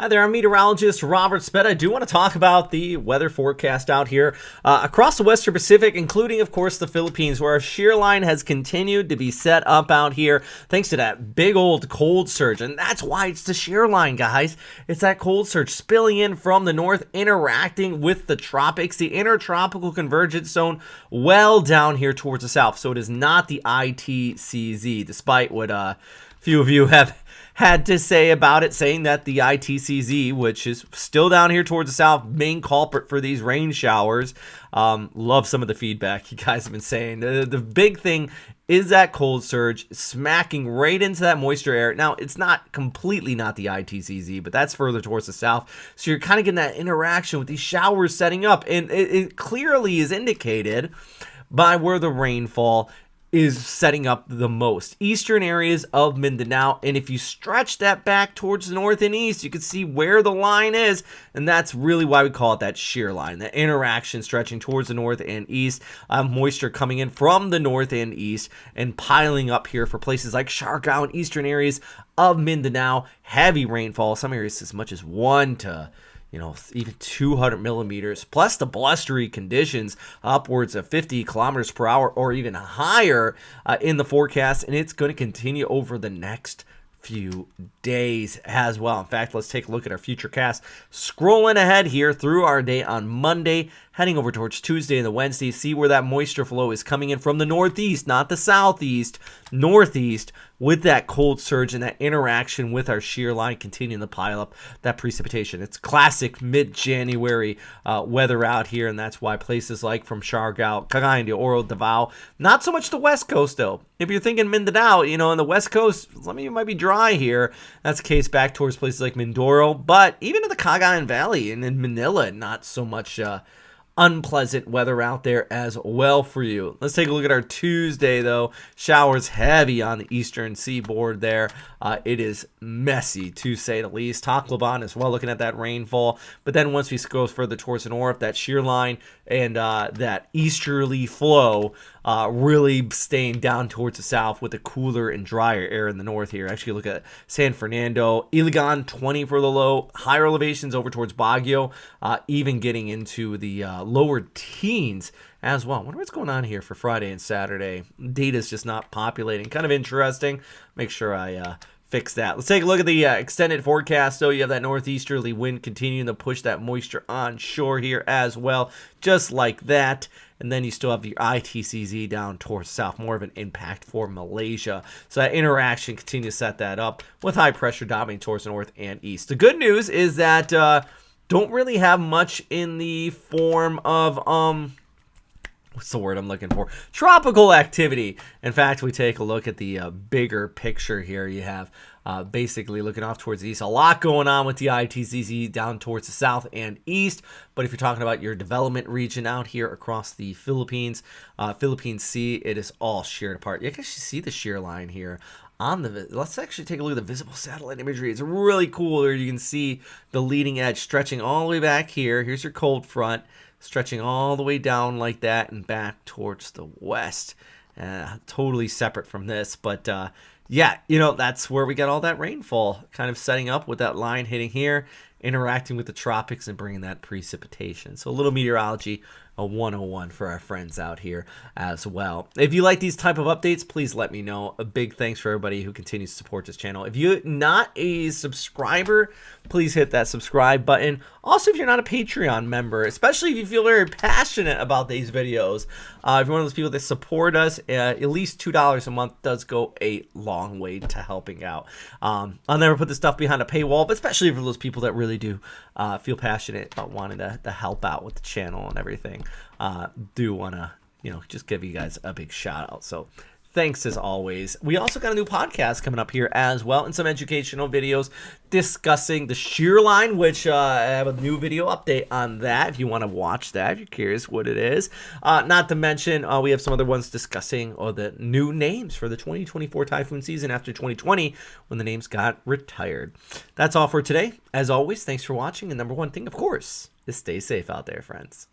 Hi there, I'm meteorologist Robert Spett. I do want to talk about the weather forecast out here across the Western Pacific, including, of course, the Philippines, where our shear line has continued to be set up out here thanks to that big old cold surge. And that's why it's the shear line, guys. It's that cold surge spilling in from the north, interacting with the tropics, the intertropical convergence zone well down here towards the south. So it is not the ITCZ, despite what few of you have had to say about it, saying that the ITCZ, which is still down here towards the south, main culprit for these rain showers. Love some of the feedback you guys have been saying. The big thing is that cold surge smacking right into that moisture air. Now, it's not completely not the ITCZ, but that's further towards the south. So you're kind of getting that interaction with these showers setting up. And it clearly is indicated by where the rainfall is setting up the most. Eastern areas of Mindanao, and if you stretch that back towards the north and east, you can see where the line is, and that's really why we call it that shear line, that interaction stretching towards the north and east. Moisture coming in from the north and east and piling up here for places like Siargao and eastern areas of Mindanao. Heavy rainfall, some areas as much as 1 to even 200 millimeters, plus the blustery conditions upwards of 50 kilometers per hour or even higher in the forecast. And it's going to continue over the next few days as well. In fact, let's take a look at our future cast. Scrolling ahead here through our day on Monday, heading over towards Tuesday and the Wednesday. See where that moisture flow is coming in from the northeast, not the southeast, northeast, with that cold surge and that interaction with our shear line continuing to pile up that precipitation. It's classic mid-January weather out here, and that's why places like from Siargao, Cagayan de Oro, Davao, not so much the west coast though. If you're thinking Mindanao, on the west coast, some of you might be dry here. That's the case back towards places like Mindoro, but even in the Cagayan Valley and in Manila, not so much unpleasant weather out there as well for you. Let's take a look at our Tuesday, though. Showers heavy on the eastern seaboard there. It is messy, to say the least. Tacloban as well, looking at that rainfall. But then once we go further towards the north, that shear line and that easterly flow really staying down towards the south with the cooler and drier air in the north here. Actually, look at San Fernando, Iligan, 20 for the low. Higher elevations over towards Baguio, even getting into the lower teens as well. I wonder what's going on here for Friday and Saturday. Data's just not populating. Kind of interesting. Make sure I fix that. Let's take a look at the extended forecast. So you have that northeasterly wind continuing to push that moisture on shore here as well, just like that. And then you still have your ITCZ down towards south, more of an impact for Malaysia. So that interaction continues to set that up with high pressure dominating towards the north and east. The good news is that don't really have much in the form of what's the word I'm looking for? Tropical activity. In fact, we take a look at the bigger picture here. You have basically looking off towards the east. A lot going on with the ITCZ down towards the south and east. But if you're talking about your development region out here across the Philippines, Philippine Sea, it is all sheared apart. You can actually see the shear line here. Let's actually take a look at the visible satellite imagery. It's really cool there. You can see the leading edge stretching all the way back here. Here's your cold front, stretching all the way down like that and back towards the west. Totally separate from this, but yeah, that's where we got all that rainfall kind of setting up with that line hitting here, interacting with the tropics and bringing that precipitation. So a little meteorology, a 101 for our friends out here as well. If you like these type of updates, please let me know. A big thanks for everybody who continues to support this channel. If you're not a subscriber, please hit that subscribe button. Also, if you're not a Patreon member, especially if you feel very passionate about these videos, if you're one of those people that support us, at least $2 a month does go a long way to helping out. I'll never put this stuff behind a paywall, but especially for those people that really do feel passionate about wanting to help out with the channel and everything. Do want to, just give you guys a big shout out. So thanks as always. We also got a new podcast coming up here as well, and some educational videos discussing the shear line, which I have a new video update on that if you want to watch that, if you're curious what it is. Not to mention, we have some other ones discussing the new names for the 2024 typhoon season after 2020 when the names got retired. That's all for today. As always, thanks for watching. And number one thing, of course, is stay safe out there, friends.